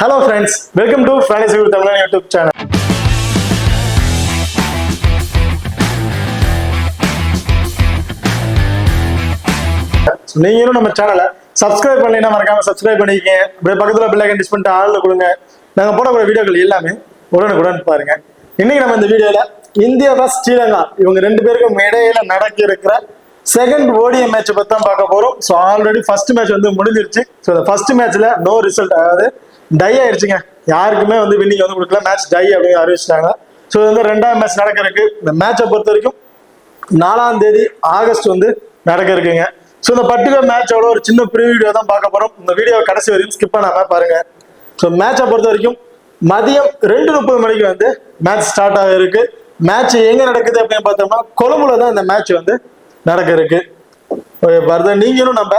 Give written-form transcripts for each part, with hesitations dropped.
Hello friends, welcome to Fantasy with Tamil YouTube channel. நீங்களும் நம்ம சேனலை சப்ஸ்கிரைப் பண்ணலைன்னா மறக்காம சப்ஸ்கிரைப் பண்ணிக்கங்க. அப்படியே பக்கத்துல பெல் ஐகான் டிச் பண்ணிட்டு ஆல்ல கொடுங்க. நாங்க போடக்கூடிய வீடியோக்கள் எல்லாமே உடனுக்குடன் பாருங்க. இன்னைக்கு நம்ம இந்த வீடியோல இந்தியா vs ஸ்ரீலங்கா இவங்க ரெண்டு பேருக்கும் இடையில நடக்க இருக்கிற செகண்ட் ஓடிஐ மேட்ச் பத்தி தான் பார்க்க போறோம். ஸோ ஆல்ரெடி ஃபர்ஸ்ட் மேட்ச் வந்து முடிஞ்சிருச்சு. ஸோ இந்த ஃபர்ஸ்ட் மேட்ச்ல நோ ரிசல்ட், அதாவது டை ஆயிடுச்சுங்க. யாருக்குமே வந்து வின்னிங் வந்து கொடுக்கல, மேட்ச் டை அப்படின்னு அறிவிச்சிட்டாங்க. ஸோ இது வந்து ரெண்டாவது மேட்ச் நடக்க இருக்கு. இந்த மேட்சை பொறுத்த வரைக்கும் 4ஆம் தேதி ஆகஸ்ட் வந்து நடக்க இருக்குங்க. ஸோ இந்த பர்டிகுலர் மேட்சோட ஒரு சின்ன ப்ரீவியூ தான் பார்க்க போறோம். இந்த வீடியோ கடைசி வரையும் ஸ்கிப் பண்ணாம பாருங்க. ஸோ மேட்சை பொறுத்த வரைக்கும் மதியம் 2:30 மணிக்கு வந்து மேட்ச் ஸ்டார்ட் ஆக இருக்கு. மேட்ச் எங்க நடக்குது அப்படின்னு பார்த்தோம்னா கொழும்புல தான் இந்த மேட்ச் வந்து நடக்க இருக்கு. நீங்களும் நம்ம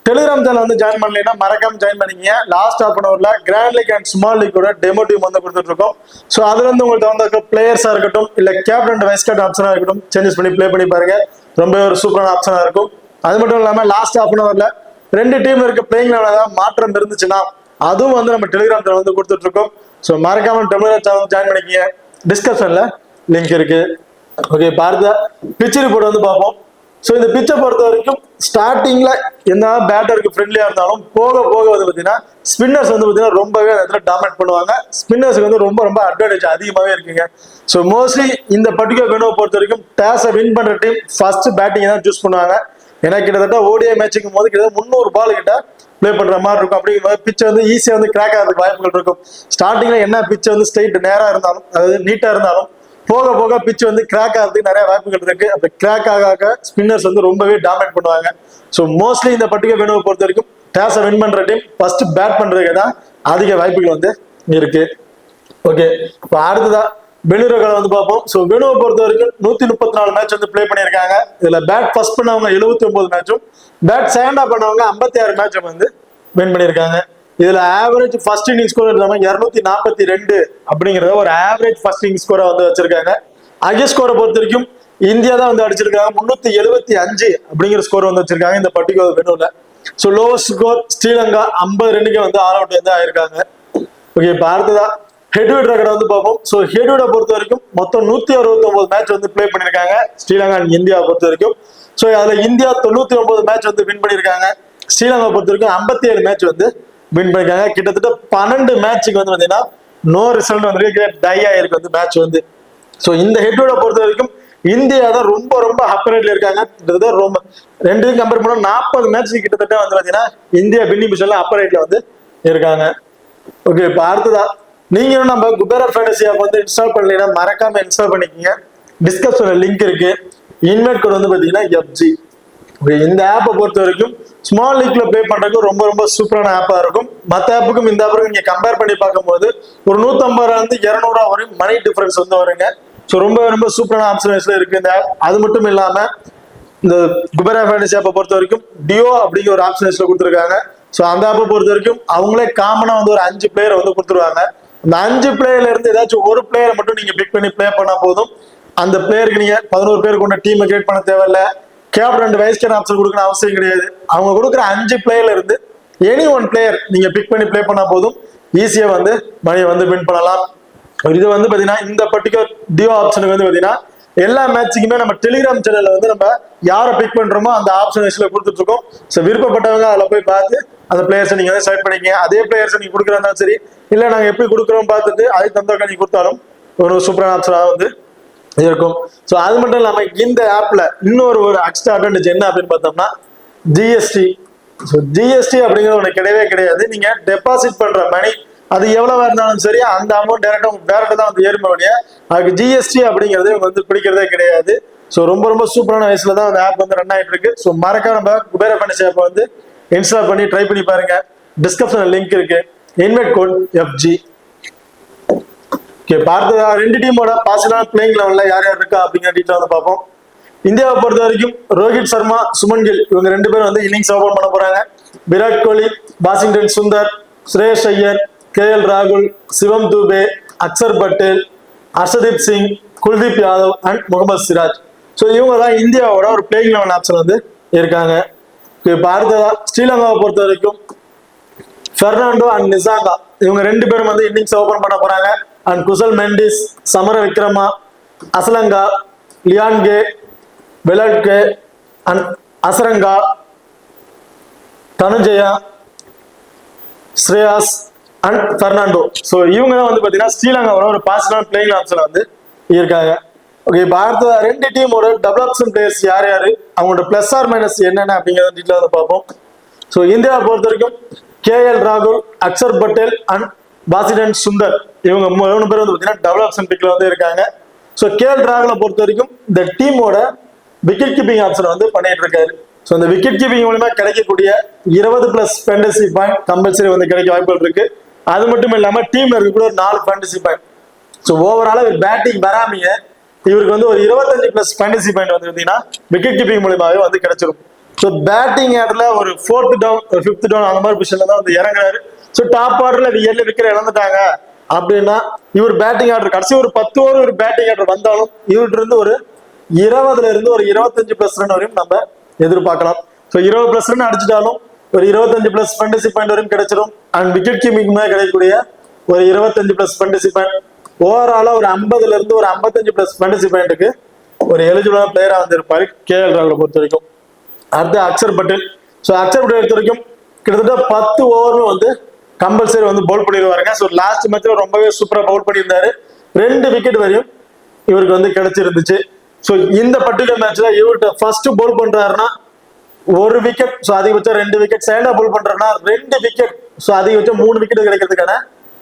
டெலிகிராம் சேனல் வந்து ஜாயின் பண்ணலைன்னா மறக்காம ஜாயின் பண்ணிக்கங்க. லாஸ்ட் ஹாஃப் அன் அவர்ல கிராண்ட் லீக் அண்ட் ஸ்மால் லீக்கோட டெமோ டீம் வந்து கொடுத்துட்டு இருக்கோம். ஸோ அதுல இருந்து உங்களுக்கு தகுந்த பிளேயர்ஸா இருக்கட்டும், இல்ல கேப்டன் அண்ட் வைஸ் கேப்டன் ஆப்ஷனா இருக்கட்டும், சேஞ்சஸ் பண்ணி பிளே பண்ணி பாருங்க. ரொம்ப ஒரு சூப்பரான ஆப்ஷனா இருக்கும். அது மட்டும் இல்லாம லாஸ்ட் ஹாஃப் அன் அவர்ல ரெண்டு டீம்ல இருக்க பிளேயிங் லெவலில் மாற்றம் இருந்துச்சுன்னா அதுவும் வந்து நம்ம டெலிகிராம் சேனல் வந்து கொடுத்துட்டு இருக்கோம். ஸோ மறக்காம டெலிகிராம் சேனல் ஜாயின் பண்ணிக்கங்க. டிஸ்கிரிப்ஷன்ல லிங்க் இருக்கு. ஓகே, பார்த்த பிச் ரிப்போர்ட் வந்து பார்ப்போம். ஸோ இந்த பிச்சை பொறுத்த வரைக்கும் ஸ்டார்டிங்ல என்ன பேட்டருக்கு ஃப்ரெண்ட்லியா இருந்தாலும் போக போக வந்து பார்த்தீங்கன்னா ஸ்பின்னர்ஸ் வந்து பார்த்தீங்கன்னா ரொம்பவே அந்த இடத்துல டாமினேட் பண்ணுவாங்க. ஸ்பின்னர்ஸ்க்கு வந்து ரொம்ப அட்வான்டேஜ் அதிகமாகவே இருக்குங்க. ஸோ மோஸ்ட்லி இந்த பர்டிகுலர் வெனுவை பொறுத்த வரைக்கும் டேஸை வின் பண்ற டீம் ஃபர்ஸ்ட் பேட்டிங் தான் சூஸ் பண்ணுவாங்க. ஏன்னா கிட்டத்தட்ட ஓடிஐ மேட்சிக்கும் போது கிட்டத்தட்ட 300 பால் கிட்ட பிளே பண்ற மாதிரி இருக்கும். அப்படிங்கும்போது பிச்சை வந்து ஈஸியா வந்து கிராக் ஆகிறதுக்கு வாய்ப்புகள் இருக்கும். ஸ்டார்டிங்ல என்ன பிச்சை வந்து ஸ்ட்ரைட் நேரா இருந்தாலும், அதாவது நீட்டா இருந்தாலும், போக போக பிச் வந்து கிராக் ஆகிறதுக்கு நிறைய வாய்ப்புகள் இருக்கு. அப்படி கிராக் ஆக ஸ்பின்னர்ஸ் வந்து ரொம்பவே டாமினேட் பண்ணுவாங்க. ஸோ மோஸ்ட்லி இந்த பர்டிகுலர் வெனுவை பொறுத்த வரைக்கும் டேஸை வின் பண்ற டீம் ஃபர்ஸ்ட் பேட் பண்றதுக்கு தான் அதிக வாய்ப்புகள் வந்து இருக்கு. ஓகே, இப்போ அடுத்ததா வெனுரகளை வந்து பார்ப்போம். ஸோ வெனுவை பொறுத்த வரைக்கும் 134 மேட்ச் வந்து பிளே பண்ணியிருக்காங்க. இதுல பேட் ஃபர்ஸ்ட் பண்ணவங்க 79 மேட்சும், பேட் செகண்டா பண்ணவங்க 56 மேட்சும் வந்து வின் பண்ணியிருக்காங்க. இதுல ஆவரேஜ் ஃபர்ஸ்ட் இன்னிங் ஸ்கோர் இல்லாம 242 அப்படிங்கறத ஒரு ஆவரேஜ் ஃபர்ஸ்ட் இன்னிங் ஸ்கோரை வந்து வச்சிருக்காங்க. ஹையஸ்ட் ஸ்கோரை பொறுத்த வரைக்கும் இந்தியா தான் வந்து அடிச்சிருக்காங்க. 375 அப்படிங்கிற ஸ்கோர் வந்து வச்சிருக்காங்க இந்த பர்டிகுலர் வெனுல. ஸோ லோவஸ்ட் ஸ்கோர் ஸ்ரீலங்கா 50 ரன்னுக்கு வந்து ஆல் அவுட் வந்து ஆயிருக்காங்க. ஓகே, இப்போ அடுத்ததா ஹெட்விட் ரெக்கார்ட் வந்து பார்ப்போம். ஸோ ஹெட்விட பொறுத்த வரைக்கும் மொத்தம் 169 மேட்ச் வந்து பிளே பண்ணிருக்காங்க ஸ்ரீலங்கா இந்தியா பொறுத்த வரைக்கும். ஸோ அதுல இந்தியா 99 மேட்ச் வந்து வின் பண்ணிருக்காங்க. ஸ்ரீலங்கா பொறுத்த வரைக்கும் 57 மேட்ச் வந்து வின் பண்ணிருக்காங்க. கிட்டத்தட்ட 12 மேட்சுக்கு வந்து பாத்தீங்கன்னா நோ ரிசல்ட் வந்து டை ஆயிருக்கு வந்து மேட்ச் வந்து. ஸோ இந்த ஹெட்விட பொறுத்த வரைக்கும் இந்தியா தான் ரொம்ப அப்பர் ரேட்ல இருக்காங்க. கிட்டத்தட்ட ரொம்ப ரெண்டையும் கம்பேர் பண்ணா 40 மேட்ச் கிட்டத்தட்ட வந்து பாத்தீங்கன்னா இந்தியா வின்னிங் பொசிஷன்ல அப்பர் ரேட்ல வந்து இருக்காங்க. ஓகே, இப்போ அடுத்ததா நீங்களும் நம்ம குபேரா ஃபேண்டசி ஆப் வந்து இன்ஸ்டால் பண்ணலைன்னா மறக்காம இன்ஸ்டால் பண்ணிக்கோங்க. டிஸ்கிரிப்ஷன்ல லிங்க் இருக்கு. இன்வைட் கோட் வந்து பாத்தீங்கன்னா FG. இந்த ஆப்பை பொறுத்த வரைக்கும் ஸ்மால் லீக்ல பிளே பண்றதுக்கு ரொம்ப சூப்பரான ஆப்பா இருக்கும். மற்ற ஆப்புக்கும் இந்த ஆப்புக்கும் நீங்க கம்பேர் பண்ணி பார்க்கும்போது ஒரு 150 - 200 வரையும் மணி டிஃபரன்ஸ் வந்து வருங்க. ஸோ ரொம்ப சூப்பரான ஆப்ஷன்ஸ்ல இருக்கு இந்த ஆப். அது மட்டும் இல்லாம இந்த குபேரா ஃபேண்டசி ஆப்பை பொறுத்த வரைக்கும் டியோ அப்படிங்கிற ஒரு ஆப்ஷன்ஸ்ல கொடுத்துருக்காங்க. ஸோ அந்த ஆப்பை பொறுத்த வரைக்கும் அவங்களே காமனா வந்து ஒரு 5 பிளேயரை வந்து கொடுத்துருவாங்க. அந்த 5 பிளேயர்ல இருந்து ஏதாச்சும் ஒரு பிளேயரை மட்டும் நீங்க பிக் பண்ணி பிளே பண்ணா போதும். அந்த பிளேயருக்கு நீங்க 11 பேர் கொண்ட டீமை கிரியேட் பண்ண தேவையில்ல. Captain and vice captain option கொடுக்கணும் அவசியம் கிடையாது. அவங்க கொடுக்குற 5 பிளேயர்ல இருந்து எனி ஒன் பிளேயர் நீங்க பிக் பண்ணி பிளே பண்ணா போதும். ஈஸியா வந்து மணியை வந்து வின் பண்ணலாம். இது வந்து பாத்தீங்கன்னா இந்த பர்டிகுலர் டியோ ஆப்ஷனுக்கு வந்து பாத்தீங்கன்னா எல்லா மேட்சுக்குமே நம்ம டெலிகிராம் சேனல்ல வந்து நம்ம யாரை பிக் பண்றோமோ அந்த ஆப்ஷன் கொடுத்துட்டு இருக்கோம். ஸோ விருப்பப்பட்டவங்க அதில் போய் பார்த்து அந்த பிளேயர்ஸை நீங்க வந்து செலக்ட் பண்ணிக்கங்க. அதே பிளேயர்ஸை நீங்க கொடுக்குறதா சரி, இல்ல நாங்க எப்படி கொடுக்குறோம் பார்த்துட்டு அதுக்கு தந்தவங்க நீங்க கொடுத்தாலும் ஒரு சூப்பரான ஆப்ஷனாக வந்து இருக்கும். ஸோ அது மட்டும் இல்லாம இந்த ஆப்ல இன்னொரு எக்ஸ்ட்ரா அட்வான்டேஜ் என்ன அப்படின்னு பார்த்தோம்னா ஜிஎஸ்டி. ஸோ ஜிஎஸ்டி அப்படிங்கிறது ஒன்று கிடையவே கிடையாது. நீங்க டெபாசிட் பண்ற மணி அது எவ்வளவா இருந்தாலும் சரி அந்த அமௌண்ட் டேரக்டா தான் வந்து ஏறும் வழியா. அதுக்கு ஜிஎஸ்டி அப்படிங்கிறது வந்து பிடிக்கிறதே கிடையாது. ஸோ ரொம்ப சூப்பரான வயசுல தான் அந்த ஆப் வந்து ரன் ஆகிட்டு இருக்கு. ஸோ மறக்காம நம்ம குபேரா ஃபேண்டசி ஆப்பை வந்து இன்ஸ்டால் பண்ணி ட்ரை பண்ணி பாருங்க. டிஸ்கிரிப்ஷன்ல லிங்க் இருக்கு. Invite code FG. ஓகே, பார்த்தா ரெண்டு டீமோட பாசிட்டிவான பிளேயிங் லெவல்ல யார் இருக்கா அப்படிங்கிற டீட்டெயில் வந்து பார்ப்போம். இந்தியாவை பொறுத்த வரைக்கும் ரோஹித் சர்மா, சுமன் கில் இவங்க 2 பேரும் வந்து இன்னிங்ஸ் ஓபன் பண்ண போறாங்க. விராட் கோலி, வாஷிங்டன் சுந்தர், சுரேஷ் ஐயர், KL ராகுல், சிவம் துபே, அக்சர் பட்டேல், ஹர்ஷதீப் சிங், குல்தீப் யாதவ் அண்ட் முகமது சிராஜ். ஸோ இவங்க தான் இந்தியாவோட ஒரு பிளேயிங் லெவல் ஆப்ஷன் வந்து இருக்காங்க. இப்போ அடுத்ததா ஸ்ரீலங்காவை பொறுத்த வரைக்கும் பெர்னாண்டோ அண்ட் நிசாங்கா இவங்க ரெண்டு பேரும் வந்து இன்னிங்ஸ் ஓபன் பண்ண போறாங்க. அண்ட் குசல் மெண்டிஸ், சமர விக்ரமா, அசலங்கா, லியான்கே, வெலட்கே and Hasaranga, Dhananjaya, Shreyas and Fernando. So இவங்க தான் வந்து பார்த்தீங்கன்னா ஸ்ரீலங்காவோட ஒரு பாசிட்டிவான பிளேயிங் ஆப்ஷன் வந்து இருக்காங்க. ஓகே, பாரத ரெண்டு டீமோட டபுள் ஆப்ஷன் பிளேயர்ஸ் யார் யாரு, அவங்களோட பிளஸ் ஆர் மைனஸ் என்னென்ன அப்படிங்கிறத டீட்டெயில் வந்து பார்ப்போம். ஸோ இந்தியாவை பொறுத்த வரைக்கும் KL ராகுல், அக்ஷர் பட்டேல் அண்ட் பாசிடன் சுந்தர் இவங்க 3 பேர் வந்து பார்த்தீங்கன்னா டபுள் ஆப்ஷன் பிக்ல வந்து இருக்காங்க. ஸோ KL ராகுலை பொறுத்த வரைக்கும் இந்த டீமோட விக்கெட் கீப்பிங் ஆப்ஷன் வந்து பண்ணிட்டு இருக்காரு. ஸோ இந்த விக்கெட் கீப்பிங் மூலமா கிடைக்கக்கூடிய 20+ ஃபேண்டசி பாயிண்ட் கம்பல்சரி வந்து கிடைக்க வாய்ப்புகள் இருக்கு. அது மட்டும் இல்லாம டீம்ல இருக்கக்கூடிய ஒரு 4 ஃபேண்டசி பாயிண்ட். ஸோ ஓவராலா ஒரு பேட்டிங் வராமைய இவருக்கு வந்து ஒரு 25+ ஃபேண்டசி பாயிண்ட் வந்து பார்த்தீங்கன்னா விக்கெட் கீப்பிங் மூலமாவே வந்து கிடைச்சிடும். ஸோ பேட்டிங் ஆர்டர்ல ஒரு 4th டவுன், 5th டவுன் அந்த மாதிரி பொசிஷன்ல தான் வந்து இறங்குறாரு. ஸோ டாப் ஆர்டர்ல 7 விக்கெட் இழந்துட்டாங்க அப்படின்னா இவர் பேட்டிங் ஆர்டர் கடைசி ஒரு 10 ஓவர் ஒரு பேட்டிங் ஆர்டர் வந்தாலும் இவர்கிட்ட இருந்து ஒரு 20ல இருந்து ஒரு 25+ ரன் வரையும் நம்ம எதிர்பார்க்கலாம். ஸோ 20+ ரன் அடிச்சிட்டாலும் ஒரு 25+ ஃபேண்டசி பாயிண்ட் வரையும் கிடைச்சிடும். அண்ட் விக்கெட் கீப்பிங் கிடைக்கக்கூடிய ஒரு 25+ ஃபேண்டசி பாயிண்ட். ஓவராலா ஒரு 50ல இருந்து ஒரு 55+ ஃபேண்டசி பாயிண்ட்டுக்கு ஒரு எலிஜிபிளான பிளேயரா வந்து இருப்பாரு KL ராகுலை பொறுத்த வரைக்கும். அடுத்து அக்ஷர் பட்டேல். ஸோ அக்ஷர் பட்டேல் பொறுத்த வரைக்கும் கிட்டத்தட்ட 10 ஓவரும் வந்து கம்பல்சரி வந்து பவுல் பண்ணிடுவாருங்க. ஸோ லாஸ்ட் மேட்ச்ல ரொம்பவே சூப்பரா பவுல் பண்ணியிருந்தாரு. 2 விக்கெட் வரையும் இவருக்கு வந்து கிடைச்சிருந்துச்சு. ஸோ இந்த பர்டிகுலர் மேட்ச்ல இவர்கிட்ட ஃபர்ஸ்ட் பவுல் பண்றாருன்னா 1 விக்கெட், ஸோ அதிகபட்சம் 2 விக்கெட். செகண்டா பவுல் பண்றாருன்னா 2 விக்கெட், ஸோ அதிகபட்சம் 3 விக்கெட் கிடைக்கிறதுக்கான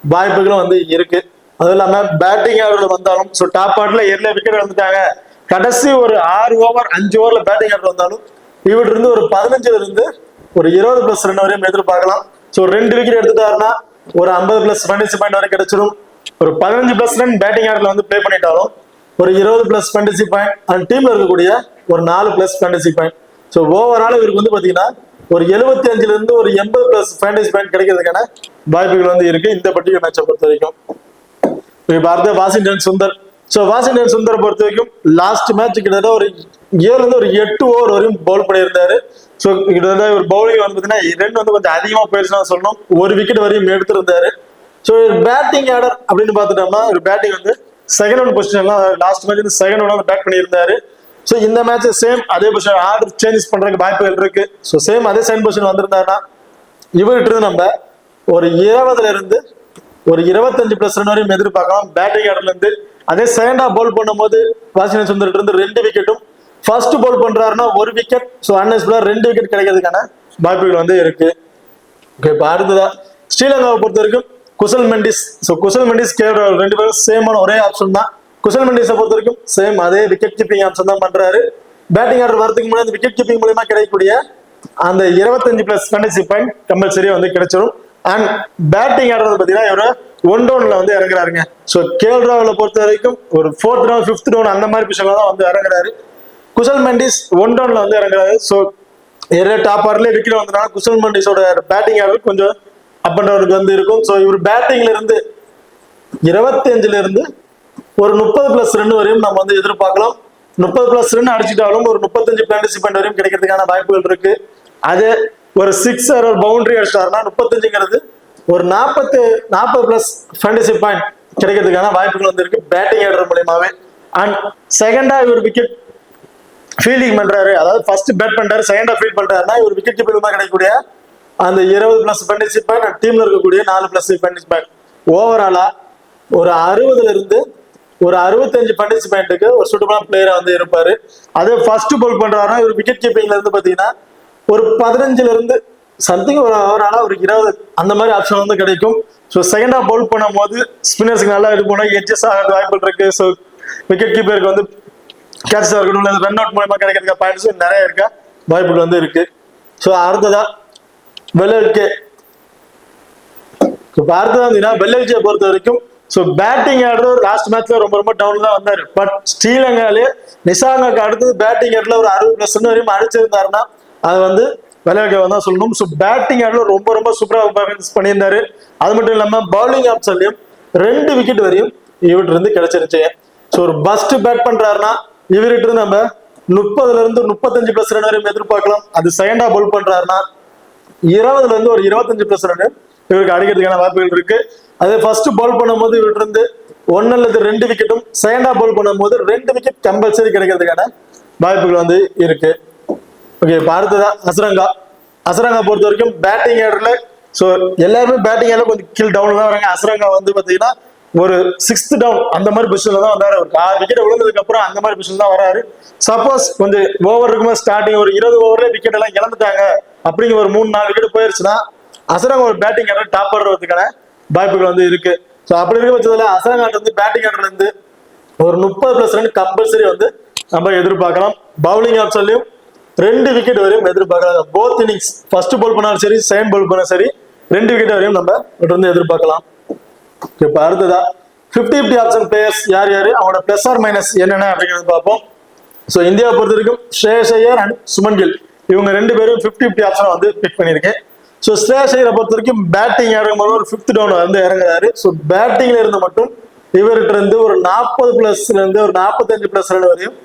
வாய்ப்புகளும் வந்து இருக்கு. அதுவும் இல்லாம பேட்டிங் ஆர்டர் வந்தாலும் ஸோ டாப் ஆர்டர்ல 7 விக்கெட் வந்துட்டாங்க, கடைசி ஒரு 6 ஓவர் 5 ஓவர்ல பேட்டிங் ஆர்டர் வந்தாலும் இவர்கிட்ட இருந்து ஒரு 15ல இருந்து ஒரு 20+ ரன் வரையும் எதிர்பார்க்கலாம். ஸோ 2 விக்கெட் எடுத்துட்டாருன்னா ஒரு 50+ ஃபேண்டசி பாயிண்ட் வரை கிடைச்சிடும். ஒரு 15+ ரன் பேட்டிங் ஆர்டர்ல வந்து பிளே பண்ணிட்டாலும் ஒரு 20+ ஃபேண்டசி பாயிண்ட் அண்ட் டீம்ல இருக்கக்கூடிய ஒரு 4+ ஃபேண்டசி பாயிண்ட். ஸோ ஓவரால் இவருக்கு வந்து பாத்தீங்கன்னா ஒரு 75ல இருந்து ஒரு 80+ ஃபேண்டசி பாயிண்ட் கிடைக்கிறதுக்கான வாய்ப்புகள் வந்து இருக்கு இந்த பர்டிகுலர் மேட்சை பொறுத்த வரைக்கும். பாரத Washington Sundar. So Washington Sundar பொறுத்த வரைக்கும் லாஸ்ட் மேட்ச் கிட்டத்தட்ட ஒரு 7ல இருந்து ஒரு 8 ஓவர் வரையும் பவுல் பண்ணியிருந்தாரு. ஸோ கிட்டத்தட்ட ஒரு பவுலிங் வந்து பார்த்தீங்கன்னா ரன் வந்து கொஞ்சம் அதிகமாக போயிருச்சுன்னு சொல்லணும். 1 விக்கெட் வரையும் எடுத்திருந்தாரு. ஸோ பேட்டிங் ஆர்டர் அப்படின்னு பார்த்துட்டோம்னா ஒரு பேட்டிங் வந்து செகண்ட் ஒன் பொசிஷன்லாம் லாஸ்ட் மேட்ச் வந்து செகண்ட் ஒன் பேட் பண்ணியிருந்தாரு. ஸோ இந்த மேட்ச் சேம் அதே பொசிஷன் ஆர்டர் சேஞ்சஸ் பண்றதுக்கு வாய்ப்புகள் இருக்கு. ஸோ சேம் அதே செகண்ட் பொசிஷன் வந்திருந்தாருன்னா இவர்கிட்ட இருந்து நம்ம ஒரு 20ல இருந்து ஒரு 25+ ரன் வரையும் எதிர்பார்க்கலாம் பேட்டிங் ஆர்டர்ல இருந்து. அதே செகண்டா பவுல் பண்ணும்போது வாஷிங்டன் சுந்தர்கிட்ட இருந்து 2 விக்கெட்டும், ஃபர்ஸ்ட் பவுல் பண்றாருன்னா 1 விக்கெட், ஸோ அன்எஸ்பிளா 2 விக்கெட் கிடைக்கிறதுக்கான வாய்ப்புகள் வந்து இருக்கு. ஓகே, இப்போ அடுத்ததா ஸ்ரீலங்காவை பொறுத்த வரைக்கும் குசல் மெண்டிஸ். ஸோ குசல் மெண்டிஸ் KL ராகுல் 2 பேரும் சேமான ஒரே ஆப்ஷன் தான். குசல் மெண்டிஸை பொறுத்த வரைக்கும் சேம் அதே விக்கெட் கீப்பிங் ஆப்ஷன் தான் பண்றாரு. பேட்டிங் ஆர்டர் வரதுக்கு முன்னாடி விக்கெட் கீப்பிங் மூலமா கிடைக்கக்கூடிய அந்த 25+ ஃபேண்டசி பாயிண்ட் கம்பல்சரியா வந்து கிடைச்சிடும். அண்ட் பேட்டிங் ஆர்டர் பார்த்தீங்கன்னா இவரு 1 டவுன்ல வந்து இறங்குறாருங்க. ஸோ KL ராகுலை பொறுத்த வரைக்கும் ஒரு 4th டவுன் 5th டவுன் அந்த மாதிரி பொசிஷன்ல தான் வந்து இறங்குறாரு. குசல் மெண்டிஸ் 1 டவுன்ல வந்து இறங்குறாரு. ஸோ டாப் ஆர்டர்ல விக்கெட் வந்தனால குசல் மெண்டிஸோட பேட்டிங் ஆர்டர் கொஞ்சம் அப் அண்ட் டவுனுக்கு வந்து இருக்கும். ஸோ இவர் பேட்டிங்ல இருந்து 25ல இருந்து ஒரு 30+ ரன் வரையும் நம்ம வந்து எதிர்பார்க்கலாம். 30+ ரன் அடிச்சிட்டாலும் ஒரு 35 ஃபேண்டசி பாயிண்ட் வரையும் கிடைக்கிறதுக்கான வாய்ப்புகள் இருக்கு. அதே ஒரு 6 ஒரு பவுண்டரி அடிச்சிட்டாருன்னா 35ங்கிறது ஒரு 40+ ஃபேண்டசி பாயிண்ட் கிடைக்கிறதுக்கான வாய்ப்புகள் வந்து இருக்கு பேட்டிங் ஆர்டர் மூலமாவே. அண்ட் செகண்டா இவர் விக்கெட் ஃபீல்டிங் பண்றாரு, அதாவது ஃபர்ஸ்ட் பேட் பண்றாரு, செகண்டா ஃபீல்ட் பண்றாருன்னா இவர் விக்கெட் கீப்பிங் கிடைக்கக்கூடிய அந்த 20+ ஃபேண்டசி பாயிண்ட் அண்ட் டீம்ல இருக்கக்கூடிய 4+ ஃபேண்டசி பாயிண்ட். ஓவராலா ஒரு 60ல இருந்து ஒரு 65 ஃபேண்டசி பாயிண்ட்டுக்கு ஒரு சூட்டபிளான பிளேயரா வந்து இருப்பாரு. அதே ஃபர்ஸ்ட் பவுல் பண்றாருன்னா இவர் விக்கெட் கீப்பிங்ல இருந்து பாத்தீங்கன்னா ஒரு 15ல இருந்து சம்திங் ஒரு ஓவராலா ஒரு 20 அந்த மாதிரி ஆப்ஷன் வந்து கிடைக்கும். ஸோ செகண்டா பவுல் பண்ணும் போது ஸ்பின்னர்ஸ்க்கு நல்லா இது போனா எட்ஜஸ் ஆகிறது வாய்ப்புகள் இருக்கு. ஸோ விக்கெட் கீப்பருக்கு வந்து கேட்சஸா இருக்கணும், ரன் அவுட் மூலமா கிடைக்கிறதுக்கு பாயிண்ட்ஸ் நிறைய இருக்க வாய்ப்புகள் வந்து இருக்கு. ஸோ அடுத்ததா வெள்ளல்கே. அடுத்ததா வெள்ளல்கே பொறுத்த வரைக்கும் ஸோ பேட்டிங் ஆர்டர் லாஸ்ட் மேட்ச்ல ரொம்ப டவுன் தான் வந்தாரு. பட் ஸ்ரீலங்காலே நிசாங்காக்கு அடுத்தது பேட்டிங் ஆர்டர்ல ஒரு 60+ ரன் வரையும் அடிச்சிருந்தாருன்னா அது வந்து வெள்ளல்கே தான் சொல்லணும். ஸோ பேட்டிங் ஆர்டர் ரொம்ப சூப்பரா பர்ஃபார்மன்ஸ் பண்ணியிருந்தாரு. அது மட்டும் இல்லாம பவுலிங் ஆப்ஷன்லயும் 2 விக்கெட் வரையும் இவர்கிட்ட இருந்து கிடைச்சிருச்சு. ஸோ ஒரு பஸ்ட் பேட் பண்றாருன்னா இவர்கிட்ட இருந்து நம்ம 30ல இருந்து 35+ ரன் வரையும் எதிர்பார்க்கலாம். அது செகண்டா பவுல் பண்றாருன்னா 20ல இருந்து ஒரு 25+ ரன் இவருக்கு அடிக்கிறதுக்கான வாய்ப்புகள் இருக்கு. அதே ஃபர்ஸ்ட் பால் பண்ணும்போது இவர்கிட்ட இருந்து 1 அல்லது 2 விக்கெட்டும், செகண்டா பால் பண்ணும்போது 2 விக்கெட் கம்பல்சரி கிடைக்கிறதுக்கான வாய்ப்புகள் வந்து இருக்கு. ஓகே, அடுத்ததா அசரங்கா பொறுத்த வரைக்கும் பேட்டிங் ஆர்டர்ல ஸோ எல்லாருமே பேட்டிங் ஆர்டர்ல கொஞ்சம் கீழ் டவுன்ல தான் வராங்க. அசரங்கா வந்து பாத்தீங்கன்னா ஒரு 6th டவுன் அந்த மாதிரி பொசிஷன்ல தான் வந்தாரு. ஒரு 6 விக்கெட் விழுந்ததுக்கு அப்புறம் அந்த மாதிரி பொசிஷன் தான் வராரு. சப்போஸ் கொஞ்சம் ஓவர் இருக்கும்போது ஸ்டார்டிங் ஒரு 20 ஓவர்ல விக்கெட் எல்லாம் இழந்துட்டாங்க அப்படிங்கிற ஒரு 3-4 விக்கெட் போயிருச்சுன்னா அசரங்கா ஒரு பேட்டிங் ஆர்டர் டாப் ஆடுறதுக்கான வாய்ப்புகள் வந்து இருக்கு. ஸோ அப்படி இருக்க பட்சத்துல அசரங்கா வந்து பேட்டிங் ஆர்டர்ல இருந்து ஒரு 30+ ரன் கம்பல்சரி வந்து நம்ம எதிர்பார்க்கலாம். பவுலிங் ஆப்ஷன்லயும் 2 விக்கெட் வரையும் எதிர்பார்க்கலாம். போத் இன்னிங்ஸ் ஃபர்ஸ்ட் பால் பண்ணாலும் சரி, செகண்ட் பால் பண்ணாலும் சரி 2 விக்கெட் வரையும் நம்ம வந்து எதிர்பார்க்கலாம். இப்ப அடுத்ததா 50-50 ஆப்ஷன் பிளேயர்ஸ் யார் யாரு, அவங்களோட பிளஸ் ஆர் மைனஸ் என்னென்ன அப்படிங்கிறது பார்ப்போம். ஸோ இந்தியாவை பொறுத்த வரைக்கும் ஸ்ரேயஸ் ஐயர் அண்ட் சுமன் கில் இவங்க 2 பேரும் 50-50 ஆப்ஷன் வந்து பிக் பண்ணியிருக்கேன். ஸோ ஸ்ரேயஸ் ஐயரை பொறுத்த வரைக்கும் பேட்டிங் இறங்கும்போது ஒரு 5th டவுன் வந்து இறங்குறாரு. ஸோ பேட்டிங்ல இருந்து மட்டும் இவர்கிட்ட இருந்து ஒரு 40+ இருந்து ஒரு 45+ ரன் வரையும்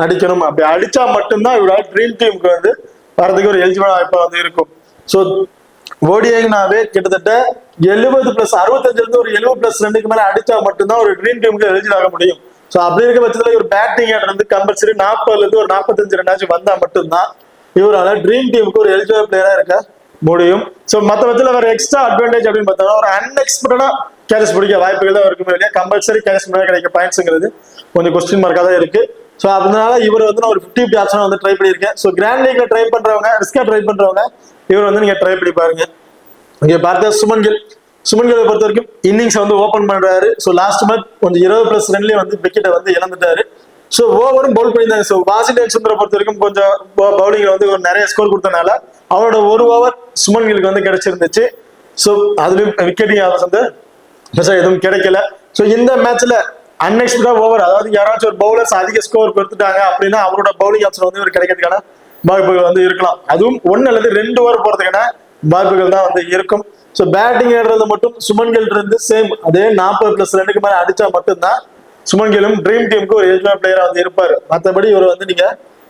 அடிக்கணும். அப்படி அடிச்சா மட்டும்தான் இவரோட ட்ரீம் டீமுக்கு வந்து வரதுக்கு ஒரு எலிஜிபிள் வாய்ப்பா வந்து இருக்கும். ஸோ ஓடிஐனாவே கிட்டத்தட்ட 70+ 65 இருந்து ஒரு 70+ ரன்னுக்கு மேல அடிச்சா மட்டும்தான் ஒரு ட்ரீம் டீமுக்கு எலிஜிபிள் ஆக முடியும். ஸோ அப்படி இருக்க பட்சத்துல ஒரு பேட்டிங் ஆர்டர் வந்து கம்பல்சரி 40 இருந்து ஒரு 45 ரன்னாச்சும் வந்தா மட்டும்தான் இவரால ட்ரீம் டீமுக்கு ஒரு எலிஜிபிள் பிளேயரா இருக்க முடியும். ஸோ மற்ற பட்சத்துல வேற எக்ஸ்ட்ரா அட்வான்டேஜ் அப்படின்னு பார்த்தோம்னா ஒரு அன்எக்ஸ்பெக்டடா கேட்ச் பிடிக்க வாய்ப்புகள் தான் இருக்குமே இல்லையா, கம்பல்சரி கேட்ச் பண்ண கிடைக்க பாயிண்ட்ஸ்ங்கிறது கொஞ்சம் கொஸ்டின் மார்க்காக தான் இருக்கு. ஸோ அதனால இவர் வந்து நான் ஒரு 50-50 ஆப்ஷன் வந்து ட்ரை பண்ணியிருக்கேன். ஸோ கிராண்ட் லீக்ல ட்ரை பண்றவங்க, ரிஸ்கா ட்ரை பண்றவங்க இவர் வந்து நீங்க ட்ரை பண்ணி பாருங்க. இங்க பார்த்தா சுமன் கிலை பொறுத்த வரைக்கும் இன்னிங்ஸ் வந்து ஓபன் பண்றாரு. ஸோ லாஸ்ட் மேட்ச் கொஞ்சம் 20+ ரன்லயே வந்து விக்கெட்டை வந்து இழந்துட்டாரு. ஸோ ஓவரும் பவுல் பண்ணியிருந்தாங்க. ஸோ வாஷிங்டன் சுந்தரை பொறுத்த வரைக்கும் கொஞ்சம் பவுலிங்ல வந்து ஒரு நிறைய ஸ்கோர் கொடுத்தனால அவரோட ஒரு ஓவர் சுமன் கிலுக்கு வந்து கிடைச்சிருந்துச்சு. ஸோ அதுலயும் விக்கெட்டிங் வந்து பெருசா எதுவும் கிடைக்கல. ஸோ இந்த மேட்ச்ல அன்எக்ஸ்பெக்டட் ஓவர், அதாவது யாராச்சும் ஒரு பவுலர்ஸ் அதிக ஸ்கோர் கொடுத்துட்டாங்க அப்படின்னா அவரோட பவுலிங் ஆப்ஷன் வந்து இவர் கிடைக்கிறதுக்கான வாய்ப்புகள் வந்து இருக்கலாம். அதுவும் 1 அல்லது 2 ஓவர் போறதுக்கான வாய்ப்புகள் தான் வந்து இருக்கும். ஸோ பேட்டிங் ஆடுறது மட்டும் சுமன் கில் இருந்து சேம் அதே 40+ ரன்னுக்கு மேல அடிச்சா மட்டும்தான் சுமன் கிலும் ட்ரீம் டீமுக்கு ஒரு எலிஜிபிள் பிளேயரா வந்து இருப்பாரு. மற்றபடி இவர் வந்து நீங்க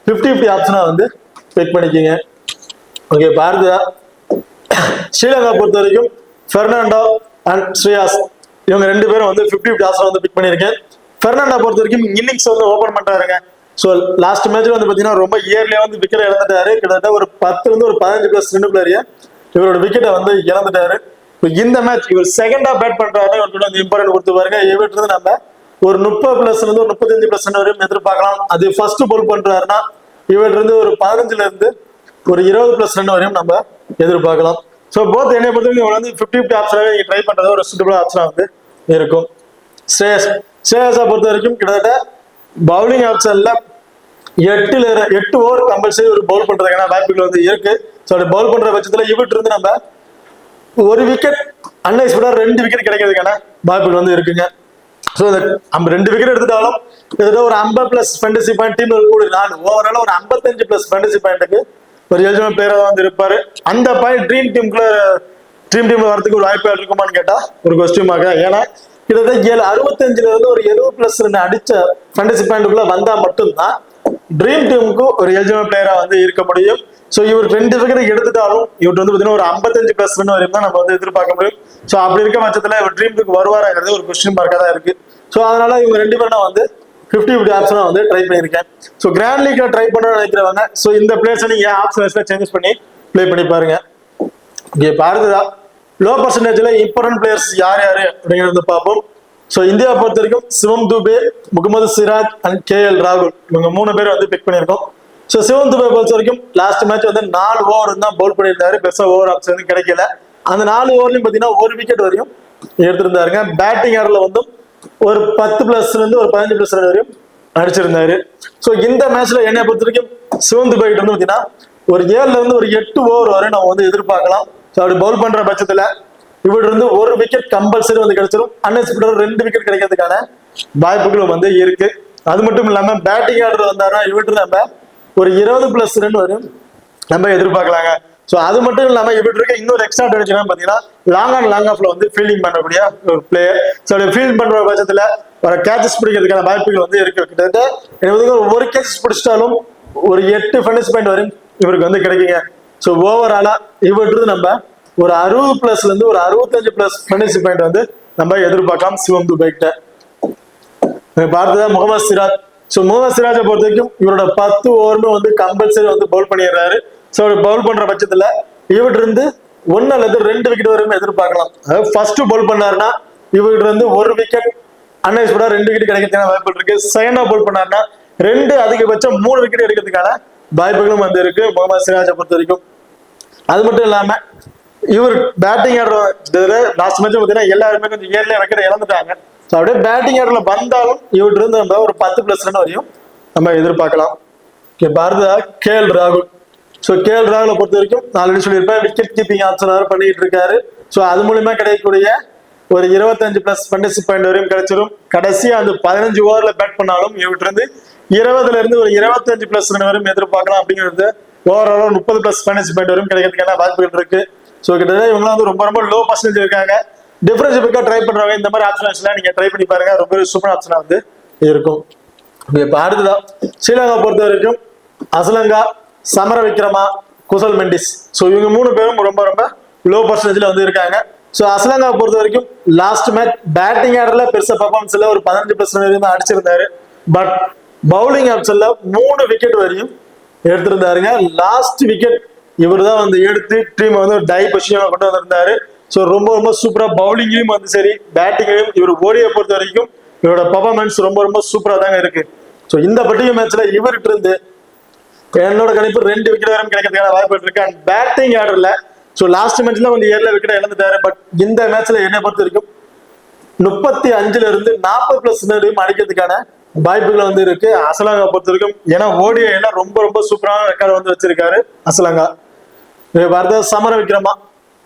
50-50 ஆப்ஷனா வந்து பிக் பண்ணிக்கீங்க. ஓகே, பாரதியா ஸ்ரீலங்கா பொறுத்த வரைக்கும் பெர்னாண்டோ அண்ட் ஸ்ரேயாஸ் இவங்க 2 பேரும் வந்து 50-50 ஆப்ஷன் வந்து பிக் பண்ணியிருக்கேன். பெர்னாண்டோ பொறுத்த வரைக்கும் இன்னிங்ஸ் வந்து ஓபன் பண்றாருங்க. ஸோ லாஸ்ட் மேட்ச்ல வந்து பாத்தீங்கன்னா ரொம்ப இயர்லியா வந்து விக்கெட் இழந்துட்டாரு. கிட்டத்தட்ட ஒரு 10 இருந்து ஒரு 15+ ரன்னுக்குள்ளாரியா இவரோட விக்கெட்டை வந்து இழந்துட்டாரு. இந்த மேட்ச் இவர் செகண்டா பேட் பண்றாரு, இவருக்கு வந்து இம்பார்ட்டன்ட் கொடுத்து பாருங்க. இவர்கிட்ட இருந்து நம்ம ஒரு 30+ இருந்து ஒரு 35+ ரன் வரையும் எதிர்பார்க்கலாம். அது ஃபர்ஸ்ட் பால் பண்றாருன்னா இவர்கிட்ட இருந்து ஒரு 15 இருந்து ஒரு 20+ ரன் வரையும் நம்ம எதிர்பார்க்கலாம். ஸோ போத் என்னை பொறுத்தவரைக்கும் இவங்க வந்து 50-50 ஆப்ஷனாவே நீங்க ட்ரை பண்றது ஒரு சூட்டபிள் ஆப்ஷனா வந்து இருக்கும். ஸ்ரேயஸை பொறுத்த வரைக்கும் கிட்டத்தட்ட பவுலிங் ஆப்ஷன்ல 8 ஓவர் கம்பல்சரி ஒரு பவுல் பண்றதுக்கான வாய்ப்புகள் வந்து இருக்கு. ஸோ அப்படி பவுல் பண்ற பட்சத்துல இவர்கிட்ட இருந்து நம்ம ஒரு விக்கெட் அன்எக்ஸ்பெக்டடா 2 விக்கெட் கிடைக்கிறதுக்கான வாய்ப்புகள் வந்து இருக்குங்க. ஸோ நம்ம 2 விக்கெட் எடுத்துட்டாலும் கிட்டத்தட்ட ஒரு 50+ ஃபேண்டசி பாயிண்ட் டீம் கூட 4 ஓவரால ஒரு 55+ ஃபேண்டசி பாயிண்ட்டுக்கு ஒரு எலிஜிபிள் பிளேயரா வந்து இருப்பாரு. அந்த பாயிண்ட் ட்ரீம் டீம்ல வரதுக்கு ஒரு வாய்ப்பு இருக்குமான்னு கேட்டா ஒரு கொஸ்டின் மார்க். ஏன்னா கிட்டத்தட்ட 65 இருந்து ஒரு 70+ ரன் அடிச்ச ஃபேண்டசி பாயிண்ட்டுக்குள்ள வந்தா மட்டும்தான் ட்ரீம் டீமுக்கு ஒரு எலிஜிபிள் பிளேயரா வந்து இருக்க முடியும். ஸோ இவர் 2 விக்கெட் எடுத்துட்டாலும் இவர் வந்து பாத்தீங்கன்னா ஒரு 55+ ரன் வரையும் தான் நம்ம வந்து எதிர்பார்க்க முடியும். ஸோ அப்படி இருக்க பட்சத்துல இவர் ட்ரீம் டீமுக்கு வருவாராங்கிறது ஒரு கொஸ்டின் மார்க்கா தான் இருக்கு. ஸோ அதனால இவங்க 2 பேரும் நான் வந்து 50-50 ஆப்ஷனா வந்து ட்ரை பண்ணியிருக்கேன். ஸோ கிராண்ட் லீக்ல ட்ரை பண்ண நினைக்கிறவங்க ஸோ இந்த பிளேயர்ஸை நீங்க ஆப்ஷன்ஸ்ல சேஞ்சஸ் பண்ணி பிளே பண்ணி பாருங்க. ஓகே, பாருதா லோ பர்சன்டேஜ்ல இம்பார்ட்டன்ட் பிளேயர்ஸ் யார் யாரு அப்படிங்கிறத பார்ப்போம். ஸோ இந்தியாவை பொறுத்த வரைக்கும் சிவம் துபே, முகமது சிராஜ் அண்ட் KL ராகுல் இவங்க 3 பேர் வந்து பிக் பண்ணியிருக்கோம். ஸோ சிவம் துபே பொறுத்த வரைக்கும் லாஸ்ட் மேட்ச் வந்து 4 ஓவர் தான் பவுல் பண்ணியிருந்தாரு. பெருசா ஓவர் ஆப்ஷன் வந்து கிடைக்கல. அந்த 4 ஓவர்லயும் பாத்தீங்கன்னா ஒரு விக்கெட் வரையும் எடுத்திருந்தாருங்க. பேட்டிங் ஆர்டர்ல வந்து ஒரு 10+ இருந்து ஒரு 15+ ரன் வரையும் அடிச்சிருந்தாரு. ஸோ இந்த மேட்ச்ல என்னை பொறுத்த வரைக்கும் சிவம் துபே கிட்ட வந்து பாத்தீங்கன்னா ஒரு 7 இருந்து ஒரு 8 ஓவர் வரை நம்ம வந்து எதிர்பார்க்கலாம். ஸோ அப்படி பவுல் பண்ற பட்சத்துல இவர்கிட்ட இருந்து ஒரு விக்கெட் கம்பல்சரி வந்து கிடைச்சிடும். அன்எக்ஸ்பெக்டட் 2 விக்கெட் கிடைக்கிறதுக்கான வாய்ப்புகளும் வந்து இருக்கு. அது மட்டும் இல்லாம பேட்டிங் ஆர்டர் வந்தாருன்னா இவர்கிட்ட நம்ம ஒரு 20+ ரன் வரையும் நம்ம எதிர்பார்க்கலாங்க. ஸோ அது மட்டும் இல்லாம இவர்கிட்ட இருக்க இன்னொரு எக்ஸ்ட்ரா அட்வான்டேஜ் பாத்தீங்கன்னா லாங் ஆஃப்ல வந்து ஃபீல்டிங் பண்ணக்கூடிய ஒரு பிளேயர். ஸோ ஃபீல்ட் பண்ற பட்சத்துல ஒரு கேச்சஸ் பிடிக்கிறதுக்கான வாய்ப்புகள் வந்து இருக்கு. கிட்டத்தட்ட ஒரு கேச்சஸ் பிடிச்சிட்டாலும் ஒரு 8 ஃபேண்டசி பாயிண்ட் வரையும் இவருக்கு வந்து கிடைக்குங்க. ஸோ ஓவராலா இவர்கிட்ட நம்ம ஒரு 60+ இருந்து ஒரு 65+ ஃபினிஷ் பாயிண்ட் வந்து நம்ம எதிர்பார்க்கலாம் சிவம் துபை கிட்ட. பார்த்தா முகமது சிராஜ். ஸோ முகமது சிராஜை பொறுத்த வரைக்கும் இவரோட 10 ஓவருமே வந்து கம்பல்சரி வந்து பவுல் பண்ணிடுறாரு. ஸோ அவர் பவுல் பண்ற பட்சத்துல இவர்கிட்ட இருந்து 1 அல்லது 2 விக்கெட் வரைக்கும் எதிர்பார்க்கலாம். அதாவது ஃபர்ஸ்ட் பவுல் பண்ணாருன்னா இவர்கிட்ட இருந்து 1 விக்கெட், அன்எக்ஸ்பெக்டா 2 விக்கெட் கிடைக்கிறதுக்கான வாய்ப்புகள் இருக்கு. செகண்டா பவுல் பண்ணாருன்னா 2 அதிகபட்சம் 3 விக்கெட் எடுக்கிறதுக்கான வாய்ப்புகளும் வந்து இருக்கு முகமது சிராஜை பொறுத்த வரைக்கும். அது மட்டும் இல்லாம இவர் பேட்டிங் ஆடுற லாஸ்ட் மேட்ச் பார்த்தீங்கன்னா எல்லாருமே கொஞ்சம் ஏர்லியா விக்கெட் இழந்துட்டாங்க. ஸோ அப்படியே பேட்டிங் ஆர்டர்ல வந்தாலும் இவர்கிட்ட இருந்து நம்ம ஒரு 10+ ரன் வரையும் நம்ம எதிர்பார்க்கலாம். பாரத KL ராகுல். ஸோ KL ராகுலை பொறுத்த வரைக்கும் நான் ஆல்ரெடி சொல்லியிருப்பேன், விக்கெட் கீப்பிங் ஆப்ஷன் பண்ணிட்டு இருக்காரு. ஸோ அது மூலியமா கிடைக்கக்கூடிய ஒரு 25+ பார்ட்னர்ஷிப் பாயிண்ட் வரையும் கிடைச்சிடும். கடைசியா அந்த 15 ஓவர்ல பேட் பண்ணாலும் இவர்கிட்ட இருந்து 20ல இருந்து ஒரு 25+ ரன் வரையும் எதிர்பார்க்கலாம். அப்படிங்கிறது ஓவரால் 30+ பார்ட்னர்ஷிப் பாயிண்ட் வரையும் கிடைக்கிறதுக்கான வாய்ப்புகள் இருக்கு. ஸோ கிட்டத்தட்ட இவங்க வந்து ரொம்ப ரொம்ப லோ பர்சன்டேஜ் இருக்காங்க. டிஃபரன்ஷியலுக்கா ட்ரை பண்றவங்க இந்த மாதிரி ஆப்ஷன்ஸ்லாம் நீங்க ட்ரை பண்ணி பாருங்க, ரொம்ப சூப்பர் ஆப்ஷனா வந்து இருக்கும். இப்ப அடுத்ததான் ஸ்ரீலங்கா பொறுத்த வரைக்கும் அசலங்கா, சமர விக்ரமா, குசல் மெண்டிஸ். ஸோ இவங்க 3 பேரும் ரொம்ப ரொம்ப லோ பர்சன்டேஜ்ல வந்து இருக்காங்க. ஸோ அசலங்கா பொறுத்த வரைக்கும் லாஸ்ட் மேட்ச் பேட்டிங் ஆர்டர்ல பெருசா பர்ஃபார்மன்ஸ் இல்ல, ஒரு 15+ வரையும் தான் அடிச்சிருந்தாரு. பட் பவுலிங் ஆப்ஷன்ல 3 விக்கெட் வரையும் எடுத்திருந்தாருங்க. லாஸ்ட் விக்கெட் இவர் தான் வந்து எடுத்து டீம் வந்து டை பொசிஷன் கொண்டு வந்திருந்தாரு. ஸோ ரொம்ப ரொம்ப சூப்பரா பவுலிங்லையும் வந்து சரி, பேட்டிங்லையும் இவர் ஓடியை பொறுத்த வரைக்கும் இவரோட பர்ஃபார்மன்ஸ் ரொம்ப ரொம்ப சூப்பரா தாங்க இருக்கு. ஸோ இந்த பர்டிகுலர் மேட்ச்ல இவர்கிட்ட இருந்து என்னோட கணிப்பு 2 விக்கெட் வரையும் கிடைக்கிறதுக்கான வாய்ப்பு இருக்கு. அண்ட் பேட்டிங் ஆர்டர்ல ஸோ லாஸ்ட் மேட்ச்ல கொஞ்சம் ஏர்ல விக்கெட் இழந்துட்டாரு. பட் இந்த மேட்ச்ல என்னை பொறுத்த வரைக்கும் 35ல இருந்து 40+ வரையும் அடிக்கிறதுக்கான வாய்ப்புகள் வந்து இருக்கு அசலங்கா பொறுத்த வரைக்கும். ஏன்னா ஓடிஐல ரொம்ப ரொம்ப சூப்பரான ரெக்கார்டு வந்து வச்சிருக்காரு அசலங்கா. பார்த்தா சமர விக்ரமா.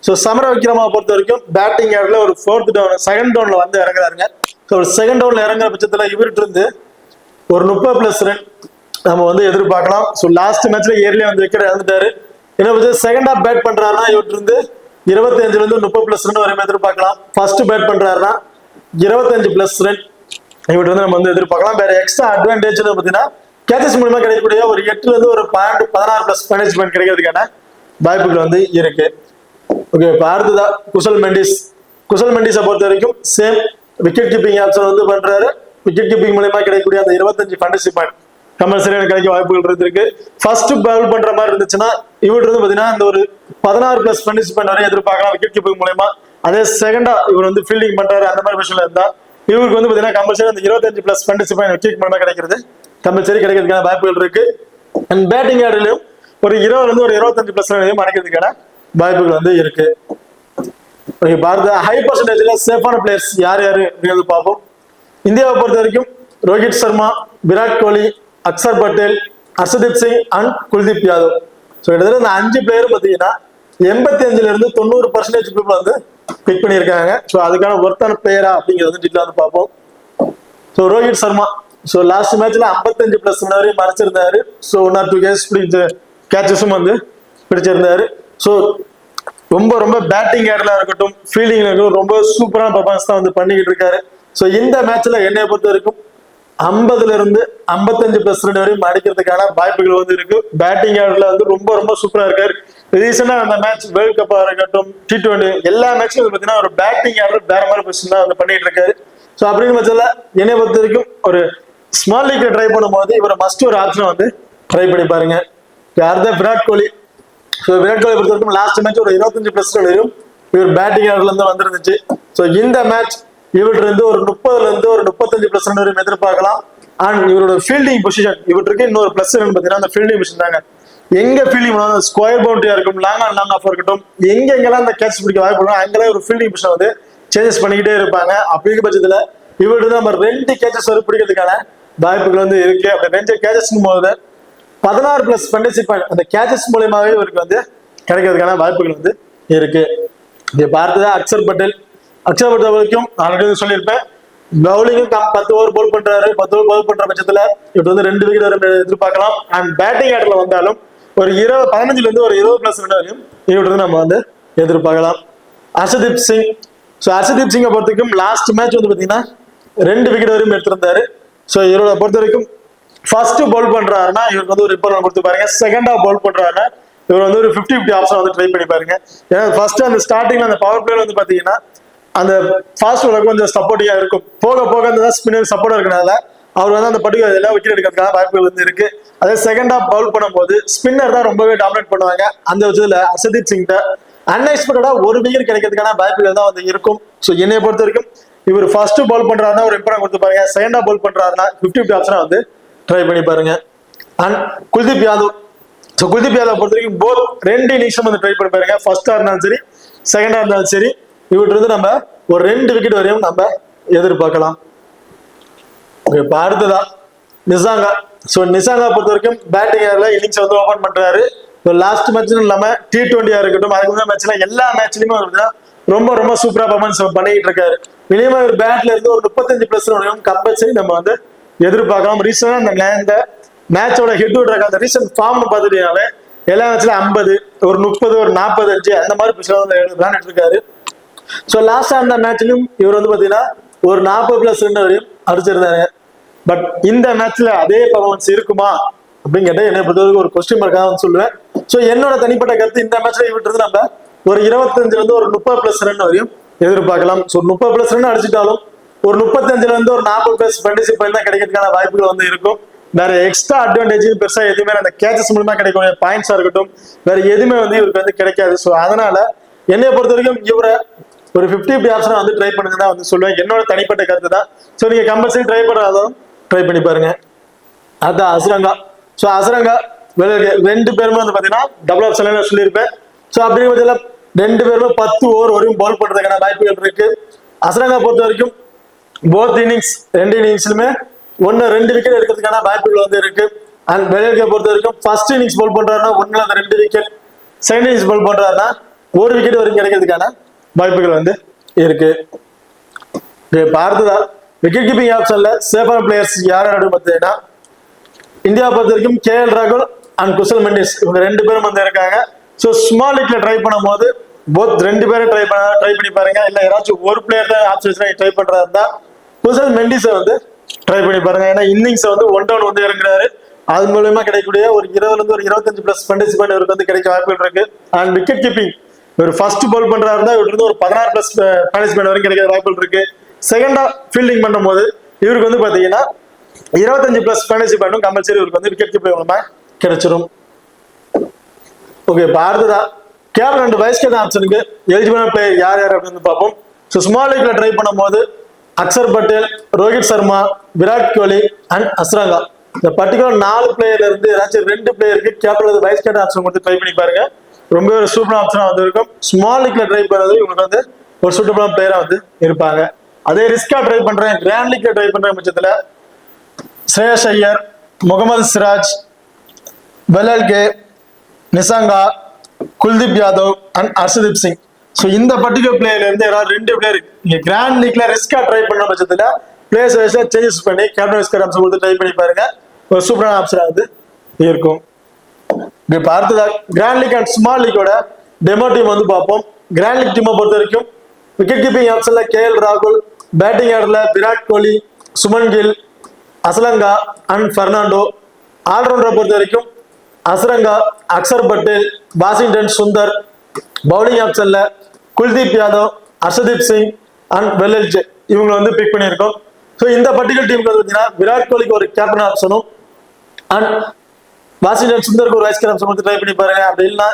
ஸோ சமர விக்ரமா பொறுத்த வரைக்கும் பேட்டிங் ஆர்டர்ல ஒரு 4th டவுன், செகண்ட் டவுன்ல வந்து இறங்குறாருங்க. ஸோ ஒரு செகண்ட் டவுன்ல இறங்குற பட்சத்துல இவர்கிட்ட இருந்து ஒரு 30+ ரன் நம்ம வந்து எதிர்பார்க்கலாம். ஸோ லாஸ்ட் மேட்ச்ல ஏர்லியா வந்து விக்கெட் இழந்துட்டாரு. என்ன செகண்ட் ஹாஃப் பேட் பண்றாருன்னா இவர்கிட்ட இருந்து 25ல இருந்து 30+ ரன் வரையும் எதிர்பார்க்கலாம். ஃபர்ஸ்ட் பேட் பண்றாருன்னா 25+ ரன் இவர்கிட்ட வந்து நம்ம வந்து எதிர்பார்க்கலாம். வேற எக்ஸ்ட்ரா அட்வான்டேஜ் பார்த்தீங்கன்னா கேச்சஸ் மூலமா கிடைக்கக்கூடிய ஒரு 8ல இருந்து ஒரு 16+ மேனேஜ்மெண்ட் கிடைக்கிறதுக்கான வாய்ப்புகள் வந்து இருக்கு. ஓகே, இப்போ அடுத்ததா குசல் மெண்டிஸ். குசல் மெண்டிஸை பொறுத்த வரைக்கும் சேம் விக்கெட் கீப்பிங் ஆப்ஷன் வந்து பண்றாரு. விக்கெட் கீப்பிங் மூலமா கிடைக்கக்கூடிய அந்த 25 பார்ட்னர்ஷிப் பாயிண்ட் கம்பல்சரியான கிடைக்க வாய்ப்புகள் இருக்கு. ஃபர்ஸ்ட் பவுல் பண்ற மாதிரி இருந்துச்சுன்னா இவர்கிட்ட இருந்து பாத்தீங்கன்னா இந்த ஒரு 16+ பார்ட்னர்ஷிப் பாயிண்ட் வரையும் எதிர்பார்க்கலாம் விக்கெட் கீப்பிங் மூலமா. அதே செகண்டா இவர் வந்து ஃபீல்டிங் பண்றாரு, அந்த மாதிரி விஷயம் இருந்தா இவருக்கு வந்து பாத்தீங்கன்னா கம்பல்சரி அந்த 25+ பார்ட்னர்ஷிப் பாயிண்ட் விக்கெட் மூலமா கிடைக்கிறது கம்பல்சரி கிடைக்கிறதுக்கான வாய்ப்புகள் இருக்கு. அண்ட் பேட்டிங் ஆர்டர்லயும் ஒரு 20ல இருந்து ஒரு 25+ ரன் அடிக்கிறதுக்கான வாய்ப்புகள் வந்து இருக்கு. பாரத ஹை பர்சன்டேஜ்ல சேஃபான பிளேயர்ஸ் யார் யாரு அப்படிங்கிறது பார்ப்போம். இந்தியாவை பொறுத்த வரைக்கும் ரோஹித் சர்மா, விராட் கோலி, அக்சர் பட்டேல், ஹர்ஷதீப் சிங் அண்ட் குல்தீப் யாதவ். ஸோ கிட்டத்தட்ட இந்த 5 பிளேயரும் பார்த்தீங்கன்னா 85ல இருந்து 90% பீப்புள் வந்து பிக் பண்ணியிருக்காங்க. ஸோ அதுக்கான ஒர்த்தான பிளேயரா அப்படிங்கிறது வந்து டீட்டெயில் வந்து பார்ப்போம். So Rohit Sharma so last மேட்ச்ல 55+ ரன் வரையும் மறைச்சிருந்தாரு. ஸோ 1 or 2 கேட்சஸும் வந்து பிடிச்சிருந்தாரு. ஸோ ரொம்ப ரொம்ப பேட்டிங் ஆர்டர்ல இருக்கட்டும், ஃபீல்டிங்ல இருக்கட்டும் ரொம்ப சூப்பரான பர்ஃபார்மன்ஸ் தான் வந்து பண்ணிக்கிட்டு இருக்காரு. ஸோ இந்த மேட்ச்ல என்னைய பொறுத்த வரைக்கும் 50ல இருந்து 55+ ரன் வரையும் அடிக்கிறதுக்கான வாய்ப்புகள் வந்து இருக்கு. பேட்டிங் ஆர்டர்ல வந்து ரொம்ப ரொம்ப சூப்பரா இருக்காரு. ரீசெண்டா அந்த மேட்ச் வேர்ல்ட் கப்பா இருக்கட்டும், T20 எல்லா மேட்ச்லயும் பாத்தீங்கன்னா ஒரு பேட்டிங் ஆர்டர் வேற மாதிரி பொசிஷன் தான் வந்து பண்ணிட்டு இருக்காரு. ஸோ அப்படிங்கிற பட்சத்துல என்னைய பொறுத்த வரைக்கும் ஒரு ஸ்மால் லீக்ல ட்ரை பண்ணும்போது இவரை மஸ்ட் ஒரு ஆப்ஷன் வந்து ட்ரை பண்ணி பாருங்க. யார்தான் விராட் கோலி. ஸோ விராட் கோலி பொறுத்த வரைக்கும் லாஸ்ட் மேட்ச் ஒரு 25+ ரன் வரையும் இவர் பேட்டிங் ஆர்டர்ல இருந்து வந்துருந்துச்சு. ஸோ இந்த மேட்ச் இவர்கிட்ட இருந்து ஒரு 30ல இருந்து ஒரு 35+ ரன் வரையும் எதிர்பார்க்கலாம். அண்ட் இவரோட ஃபீல்டிங் பொசிஷன் இவருக்கு இன்னொரு பிளஸ் என்னன்னு பார்த்தீங்கன்னா அந்த ஃபீல்டிங் பொசிஷன் தாங்க. எங்க ஃபீல்டிங் பண்ணாலும் ஸ்கொயர் பவுண்டரியா இருக்கட்டும், லாங் அண்ட் லாங் ஆஃப் இருக்கட்டும், எங்கெங்கெல்லாம் அந்த கேட்ச் பிடிக்க வாய்ப்பு அங்கெல்லாம் ஒரு ஃபீல்டிங் பொசிஷன் வந்து சேஞ்சஸ் பண்ணிக்கிட்டே இருப்பாங்க. அப்படிங்கிற பட்சத்துல இவர்கிட்ட நம்ம 2 கேச்சஸ் வரை பிடிக்கிறதுக்கான வாய்ப்புகள் வந்து இருக்கு. அப்படி 2 கேச்சஸ் போது 16+ பார்ட்னர்ஷிப் பாயிண்ட் அந்த கேச்சஸ் மூலமாவே இவருக்கு வந்து கிடைக்கிறதுக்கான வாய்ப்புகள் வந்து இருக்கு. இதை பார்த்ததா அக்சர் பட்டேல். அக்சர் பட்டேல் வரைக்கும் ஆல்ரெடி சொல்லியிருப்பேன், பவுலிங்கும் 10 ஓவர் பவுல் பண்றாரு. 10 ஓவர் பவுல் பண்ற பட்சத்துல இவர் வந்து 2 விக்கெட் வரை எதிர்பார்க்கலாம். அண்ட் பேட்டிங் ஆர்டர்ல வந்தாலும் ஒரு 15ல இருந்து ஒரு 20+ ரன் வரையும் இவர்கிட்ட நம்ம வந்து எதிர்பார்க்கலாம். ஹர்ஷதீப் சிங். ஸோ ஹர்ஷதீப் சிங்கை பொறுத்த வரைக்கும் லாஸ்ட் மேட்ச் வந்து பாத்தீங்கன்னா 2 விக்கெட் வரையும் எடுத்திருந்தாரு. ஸோ இவரோட பொறுத்த வரைக்கும் ஃபர்ஸ்ட் பவுல் பண்றாருன்னா இவருக்கு வந்து ஒரு 30 ரன் கொடுத்து பாருங்க. செகண்டா பவுல் பண்றாருன்னா இவர் வந்து ஒரு 50-50 ஆப்ஷன் வந்து ட்ரை பண்ணி பாருங்க. ஏன்னா ஃபர்ஸ்ட் அந்த ஸ்டார்டிங்ல அந்த பவர் பிளேல வந்து பாத்தீங்கன்னா அந்த ஃபாஸ்ட் பாலருக்கு கொஞ்சம் சப்போர்ட்டிங்கா இருக்கும். போக போக அந்த ஸ்பின்னர் சப்போர்ட் இருக்கனால அவர் வந்து அந்த பர்டிகுலர் எல்லாம் விக்கெட் எடுக்கிறதுக்கான வாய்ப்புகள் வந்து இருக்கு. அதே செகண்ட் ஹாஃப் பவுல் பண்ணும்போது ஸ்பின்னர் தான் ரொம்பவே டாமினேட் பண்ணுவாங்க. அந்த விஷயத்துல ஹர்ஷதீப் சிங் அன்எக்ஸ்பெக்டடா ஒரு விக்கெட் கிடைக்கிறதுக்கான வாய்ப்புகள் தான் வந்து இருக்கும். ஸோ என்னைய பொறுத்த வரைக்கும் இவர் ஃபர்ஸ்ட் பால் பண்றாருன்னா ஒரு இம்பார்ட்டன் கொடுத்து பாருங்க. செகண்ட் ஹாஃப் பால் பண்றாருன்னா 50-50 ஆப்ஷனா வந்து ட்ரை பண்ணி பாருங்க. அண்ட் குல்தீப் யாதவ், ஸோ குல்தீப் யாதவ் பொறுத்த வரைக்கும் போத் 2 இன்னிங்ஸும் வந்து ட்ரை பண்ணி பாருங்க. ஃபர்ஸ்டா இருந்தாலும் சரி செகண்டா இருந்தாலும் சரி இவர்கிட்ட இருந்து நம்ம ஒரு 2 விக்கெட் வரையும் நம்ம எதிர்பார்க்கலாம். ஓகே, இப்போ அடுத்ததா நிசாங்கா. ஸோ நிசாங்கா பொறுத்த வரைக்கும் பேட்டிங் ஏரில் இன்னிங்ஸ் வந்து ஓபன் பண்றாரு. லாஸ்ட் மேட்ச்னு இல்லாம T20 இருக்கட்டும், அதுக்கு முன்னாடி மேட்ச்ல எல்லா மேட்ச்லயுமே ரொம்ப ரொம்ப சூப்பரா பர்ஃபார்மன்ஸ் பண்ணிட்டு இருக்காரு. மினிமம் ஒரு பேட்ல இருந்து ஒரு 35+ வரையும் கம்பல்சரி நம்ம வந்து எதிர்பார்க்கலாம். ரீசனா இந்த மேட்சோட ஹிட் விடுறாங்க. அந்த ரீசன்ட் ஃபார்ம் பார்த்துட்டீங்கனாலே எல்லா மேட்ச்ல 50, ஒரு 30, ஒரு 45 அந்த மாதிரி பிச்சில் வந்து விளையாண்டுட்டு இருக்காரு. ஸோ லாஸ்டா அந்த மேட்ச்லயும் இவர் வந்து பாத்தீங்கன்னா ஒரு 40+ ரன் வரையும் அடிச்சிருந்தாரு. பட் இந்த மேட்ச்ல அதே பர்ஃபார்மன்ஸ் இருக்குமா அப்படின்னு கேட்டா என்னை பொறுத்தவரைக்கும் ஒரு கொஸ்டின் மார்க்காக சொல்லுவேன். ஸோ என்னோட தனிப்பட்ட கருத்து இந்த மேட்ச்ல இவர்கிட்ட நம்ம ஒரு 25 இருந்து ஒரு 30+ ரன் வரையும் எதிர்பார்க்கலாம். ஸோ 30+ ரன் அடிச்சிட்டாலும் ஒரு 35 இருந்து ஒரு 40+ பார்ட்டிசிபேட் பண்ணா கிடைக்கிறதுக்கான வாய்ப்புகள் வந்து இருக்கும். வேற எக்ஸ்ட்ரா அட்வான்டேஜ் பெருசா எதுவுமே அந்த கேச்சஸ் மூலமா கிடைக்கக்கூடிய பாயிண்ட்ஸா இருக்கட்டும் வேற எதுவுமே வந்து இவருக்கு வந்து கிடைக்காது. ஸோ அதனால என்னைய பொறுத்த வரைக்கும் இவரை ஒரு 50-50 ஆப்ஷனை வந்து ட்ரை பண்ணுங்க தான் வந்து சொல்லுவேன். என்னோட தனிப்பட்ட கருத்து தான். ஸோ நீங்க கம்பல்சரி ட்ரை பண்றதாலும் ட்ரை பண்ணி பாருங்க. அதான் அசரங்கா. ஸோ அசரங்கா 2 பேருமே வந்து பாத்தீங்கன்னா டபுள் ஆப்ஷன்ல சொல்லியிருப்பேன். ஸோ அப்படிங்கிற பட்சத்தில் 2 பேருமே 10 ஓவர் வரையும் பால் பண்றதுக்கான வாய்ப்புகள் இருக்கு. அசரங்கா பொறுத்த வரைக்கும் போத் இன்னிங்ஸ் 2 இன்னிங்ஸ்லுமே 1-2 விக்கெட் எடுக்கிறதுக்கான வாய்ப்புகள் வந்து இருக்கு. அண்ட் வெள்ளேல்கே பொறுத்த வரைக்கும் ஃபர்ஸ்ட் இன்னிங்ஸ் பால் பண்றாருன்னா 1-2 விக்கெட், செகண்ட் இன்னிங்ஸ் பால் பண்றாருன்னா 1 விக்கெட் வரைக்கும் கிடைக்கிறதுக்கான வாய்ப்புகள் வந்து இருக்கு. அடுத்ததா விக்கெட் கீப்பிங் ஆப்ஷன்ல சேஃபான பிளேயர்ஸ் யார் பார்த்தீங்கன்னா இந்தியா பொறுத்த வரைக்கும் KL ராகுல் அண்ட் குஷல் மெண்டிஸ் இவங்க 2 பேரும் வந்து இருக்காங்க. ஸோ ஸ்மால் லீக்ல ட்ரை பண்ணும்போது போத் 2 பேரும் ட்ரை பண்ணி பாருங்க. இல்ல யாராச்சும் ஒரு பிளேயர் தான் ஆப்ஷன்ஸ் ட்ரை பண்றதா இருந்தா குஷல் மெண்டிஸை வந்து ட்ரை பண்ணி பாருங்க. ஏன்னா இன்னிங்ஸ் வந்து 1 down வந்து இறங்குறாரு. அது மூலமா கிடைக்கக்கூடிய ஒரு 20 இருந்து ஒரு 25+ பார்ட்டிசிபேட் இவருக்கு வந்து கிடைக்க வாய்ப்புகள் இருக்கு. அண்ட் விக்கெட் கீப்பிங் ஒரு ஃபர்ஸ்ட் பால் பண்றாருன்னா இவருக்கு வந்து ஒரு 16+ பார்ட்டிசிபேட் வரைக்கும் கிடைக்கிற வாய்ப்புகள் இருக்கு. செகண்டா ஃபீல்டிங் பண்ணும்போது இவருக்கு வந்து பாத்தீங்கன்னா 25+ பார்ட்டிசிபேட்டும் கம்பல்சரி இவருக்கு வந்து விக்கெட் கீப்பிங் மூலமா கிடைச்சிடும். ஓகே, இப்போ அடுத்ததா கேப்டன் அண்ட் வைஸ் கேப்டன் ஆப்ஷனுக்கு எலிஜிபிளான பிளேயர் யார் அப்படின்னு பார்ப்போம். ஸோ ஸ்மால் லீக்ல ட்ரை பண்ணும்போது அக்சர் பட்டேல், ரோஹித் சர்மா, விராட் கோலி அண்ட் அஸ்ரங்கா இந்த பர்டிகுலர் 4 பிளேயர்ல இருந்து ஏதாச்சும் 2 பிளேயருக்கு கேப்டன் வைஸ் கேப்டன் ஆப்ஷன் கொடுத்து ட்ரை பண்ணி பாருங்க. ரொம்ப ஒரு சூப்பரான ஆப்ஷனா வந்து இருக்கும். ஸ்மால் லீக்ல ட்ரை பண்றது இவங்களுக்கு வந்து ஒரு சூட்டபிளான பிளேயரா வந்து இருப்பாங்க. அதே ரிஸ்கா ட்ரை பண்றேன் கிராண்ட் லீக்ல ட்ரை பண்ற பட்சத்துல ஸ்ரேயஸ் ஐயர், முகமது சிராஜ், வெள்ளேல்கே, நிசாங்கா, குல்தீப் யாதவ் அண்ட் ஹர்ஷதீப் சிங். ஸோ இந்த பர்டிகுலர் பிளேயர்ல இருந்து யாராவது 2 பிளேயர் நீங்க கிராண்ட் லீக்ல ரிஸ்கா ட்ரை பண்ண பட்சத்துல பிளேயர்ஸ் வைஸா சேஞ்சஸ் பண்ணி கேப்டன் வைஸ் கேப்டன் ஆப்ஷன் கொடுத்து ட்ரை பண்ணி பாருங்க. ஒரு சூப்பரான ஆப்ஷனா வந்து இருக்கும். இப்போ அடுத்ததா கிராண்ட் லீக் அண்ட் ஸ்மால் லீக்கோட டெமோ டீம் வந்து பார்ப்போம். கிராண்ட் லீக் டீமை பொறுத்த வரைக்கும் விக்கெட் கீப்பிங் ஆப்ஷன்ல KL ராகுல், பேட்டிங் ஆர்டர்ல விராட் கோலி, சுமன் கில், அசலங்கா அண்ட் பெர்னாண்டோ. ஆல்ரவுண்டரை பொறுத்த வரைக்கும் அசரங்கா, அக்சர் பட்டேல், வாஷிங்டன் சுந்தர். பவுலிங் ஆப்ஷன்ல குல்தீப் யாதவ், ஹர்ஷதீப் சிங் அண்ட் வெள்ளேல்கே இவங்களை வந்து பிக் பண்ணியிருக்கோம். ஸோ இந்த பர்டிகுலர் டீமுக்கு வந்து விராட் கோலிக்கு ஒரு கேப்டன் ஆப்ஷனும் அண்ட் வாஷிங்டன் சுந்தருக்கு ஒரு வைஸ் கேப்டன் ஆப்ஷன் வந்து ட்ரை பண்ணி பாருங்க. அப்படி இல்லைன்னா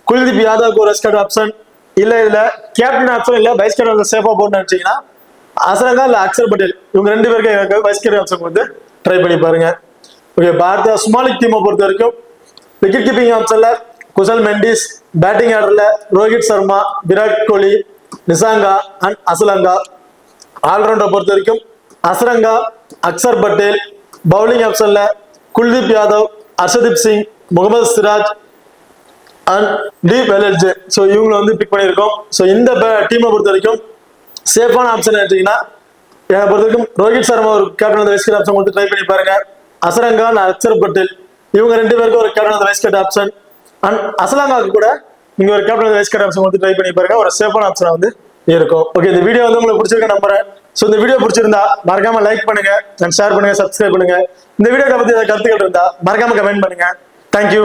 குல்தீப் யாதவுக்கு ஒரு வைஸ் கேப்டன் ஆப்ஷன், இல்ல இதுல கேப்டன் ஆப்ஷன் இல்ல வைஸ் கேப்டன் சேஃபா போட்டு நினைச்சீங்கன்னா அசரங்கா இல்ல அக்சர் பட்டேல் இவங்க 2 பேருக்கு வைஸ் கேப்டன் ஆப்ஷன் வந்து ட்ரை பண்ணி பாருங்க. ஓகே, பாரத ஸ்மால் லீக் டீமை பொறுத்த வரைக்கும் விக்கெட் கீப்பிங் ஆப்ஷன்ல குஷல் மெண்டிஸ், பேட்டிங் ஆர்டர்ல ரோஹித் சர்மா, விராட் கோலி, நிசாங்கா அண்ட் அசலங்கா. ஆல்ரவுண்டரை பொறுத்த வரைக்கும் அசரங்கா, அக்சர் பட்டேல். பவுலிங் ஆப்ஷன்ல குல்தீப் யாதவ், ஹர்ஷதீப் சிங், முகமது சிராஜ் அண்ட் வெள்ளேல்கே. ஸோ இவங்களை வந்து பிக் பண்ணியிருக்கோம். ஸோ இந்த டீமை பொறுத்த வரைக்கும் சேஃபான ஆப்ஷன் எடுத்தீங்கன்னா என்னை பொறுத்த வரைக்கும் ரோஹித் சர்மா ஒரு கேப்டன் வைஸ் கேப்டன் ஆப்ஷன் கொடுத்து ட்ரை பண்ணி பாருங்க. அசரங்கா, அக்சர் பட்டேல் இவங்க 2 பேருக்கும் ஒரு captain vice captain option and அசலங்காவுக்கு கூட நீங்க ஒரு கேப்டன் வைஸ் கேப்டன் ஆப்ஷன் வந்து ட்ரை பண்ணி பாருங்க. ஒரு சேஃபான ஆப்ஷனா வந்து இருக்கும். ஓகே, இந்த வீடியோ வந்து உங்களுக்கு பிடிச்சிருக்க நம்புறேன். ஸோ இந்த வீடியோ பிடிச்சிருந்தா மறக்காம லைக் பண்ணுங்க அண்ட் ஷேர் பண்ணுங்க, சப்ஸ்கிரைப் பண்ணுங்க. இந்த வீடியோ பத்தி ஏதாவது கருத்துக்கள் இருந்தா மறக்காம கமெண்ட் பண்ணுங்க. தேங்க்யூ.